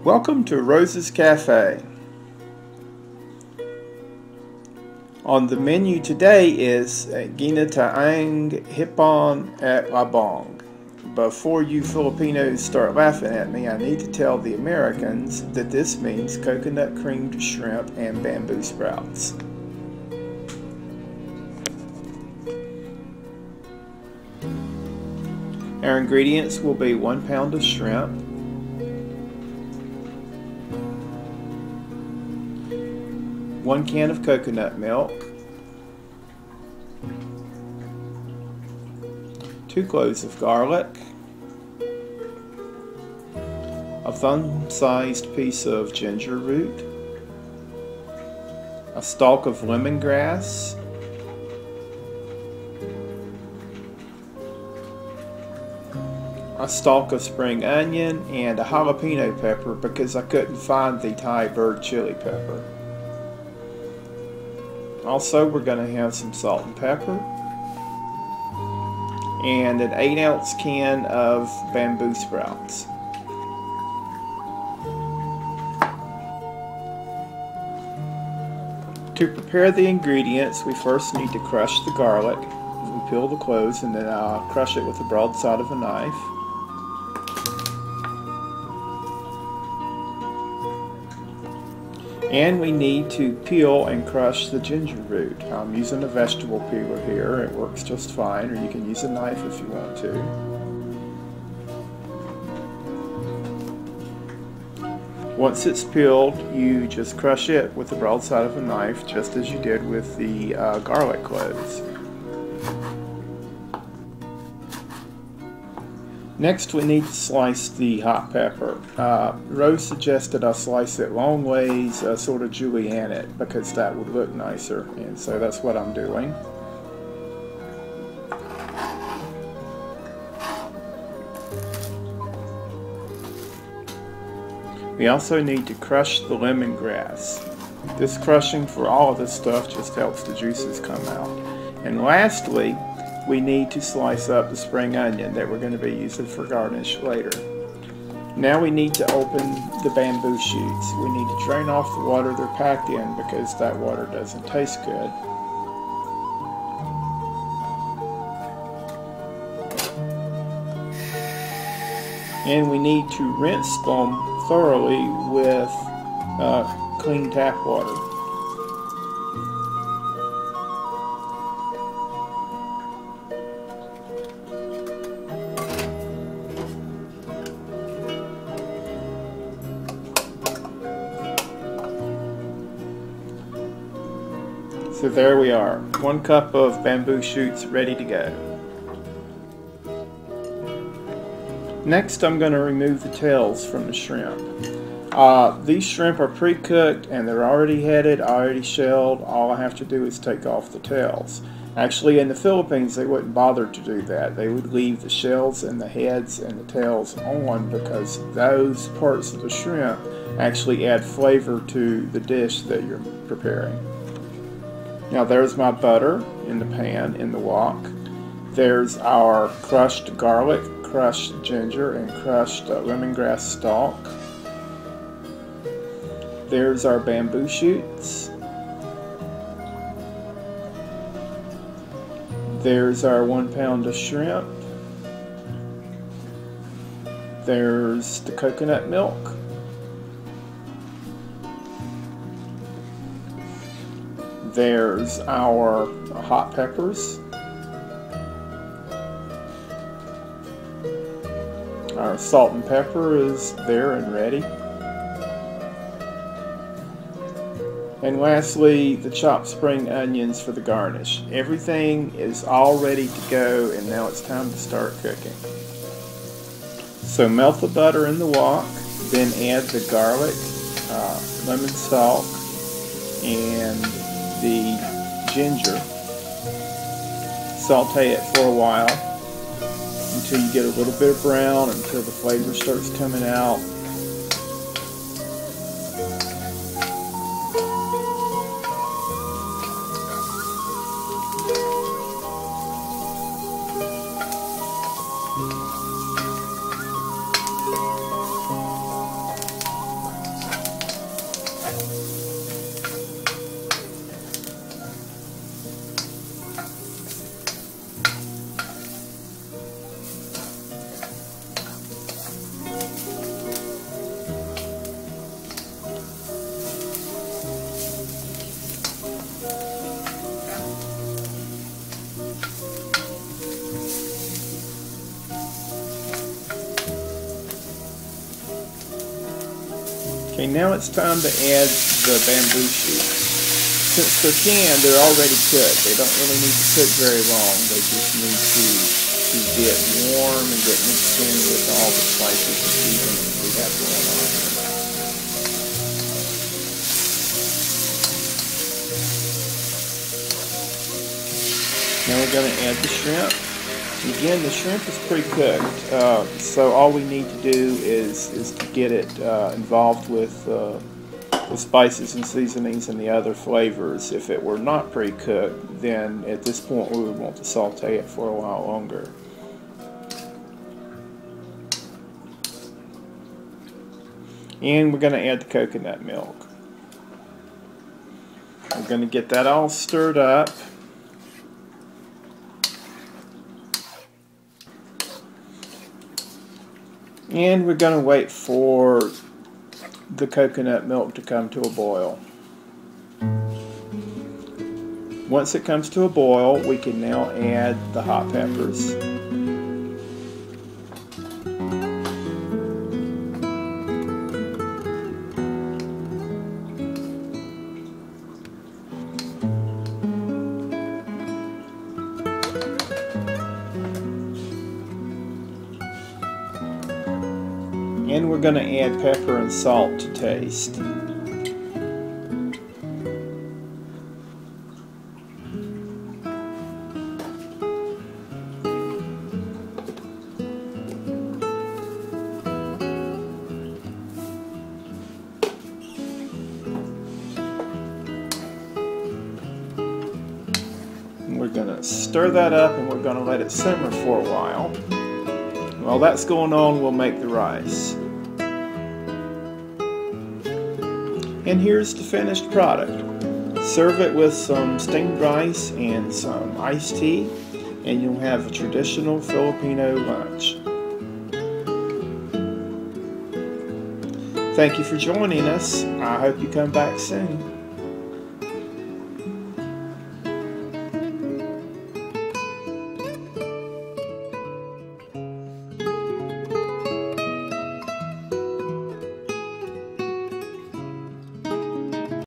Welcome to Rose's Cafe. On the menu today is Ginataang Hipon at Labong. Before you Filipinos start laughing at me, I need to tell the Americans that this means coconut creamed shrimp and bamboo sprouts. Our ingredients will be 1 pound of shrimp, 1 can of coconut milk, 2 cloves of garlic, a thumb-sized piece of ginger root, a stalk of lemongrass, a stalk of spring onion, and a jalapeno pepper because I couldn't find the Thai bird chili pepper. Also, we're going to have some salt and pepper and an 8-ounce can of bamboo sprouts. To prepare the ingredients, we first need to crush the garlic. We peel the cloves and then I'll crush it with the broadside of a knife. And we need to peel and crush the ginger root. I'm using a vegetable peeler here. It works just fine, or you can use a knife if you want to. Once it's peeled, you just crush it with the broadside of a knife, just as you did with the garlic cloves. Next, we need to slice the hot pepper. Rose suggested I slice it long ways, sort of julienne it, because that would look nicer, and so that's what I'm doing. We also need to crush the lemongrass. This crushing for all of this stuff just helps the juices come out. And lastly, we need to slice up the spring onion that we're going to be using for garnish later. Now we need to open the bamboo shoots. We need to drain off the water they're packed in because that water doesn't taste good. And we need to rinse them thoroughly with clean tap water. So there we are, 1 cup of bamboo shoots ready to go. Next, I'm going to remove the tails from the shrimp. These shrimp are pre-cooked and they're already headed, already shelled. All I have to do is take off the tails. Actually, in the Philippines, they wouldn't bother to do that. They would leave the shells and the heads and the tails on because those parts of the shrimp actually add flavor to the dish that you're preparing. Now there's my butter in the pan in the wok. There's our crushed garlic, crushed ginger, and crushed lemongrass stalk. There's our bamboo shoots. There's our 1 pound of shrimp. There's the coconut milk. There's our hot peppers. Our salt and pepper is there and ready. And lastly, the chopped spring onions for the garnish. Everything is all ready to go, and now it's time to start cooking. So melt the butter in the wok, then add the garlic, lemon stalk, and the ginger. Saute it for a while until you get a little bit of brown, until the flavor starts coming out. Okay, now it's time to add the bamboo shoots. Since they're canned, they're already cooked. They don't really need to cook very long. They just need to get warm and get mixed in with all the spices and seasonings we have going on here. Now we're going to add the shrimp. Again, the shrimp is pre-cooked, so all we need to do is to get it involved with the spices and seasonings and the other flavors. If it were not pre-cooked, then at this point we would want to saute it for a while longer. And we're going to add the coconut milk. We're going to get that all stirred up. And we're going to wait for the coconut milk to come to a boil. Once it comes to a boil, we can now add the hot peppers. And we're going to add pepper and salt to taste. And we're going to stir that up and we're going to let it simmer for a while. While that's going on, we'll make the rice. And here's the finished product. Serve it with some steamed rice and some iced tea, and you'll have a traditional Filipino lunch. Thank you for joining us. I hope you come back soon.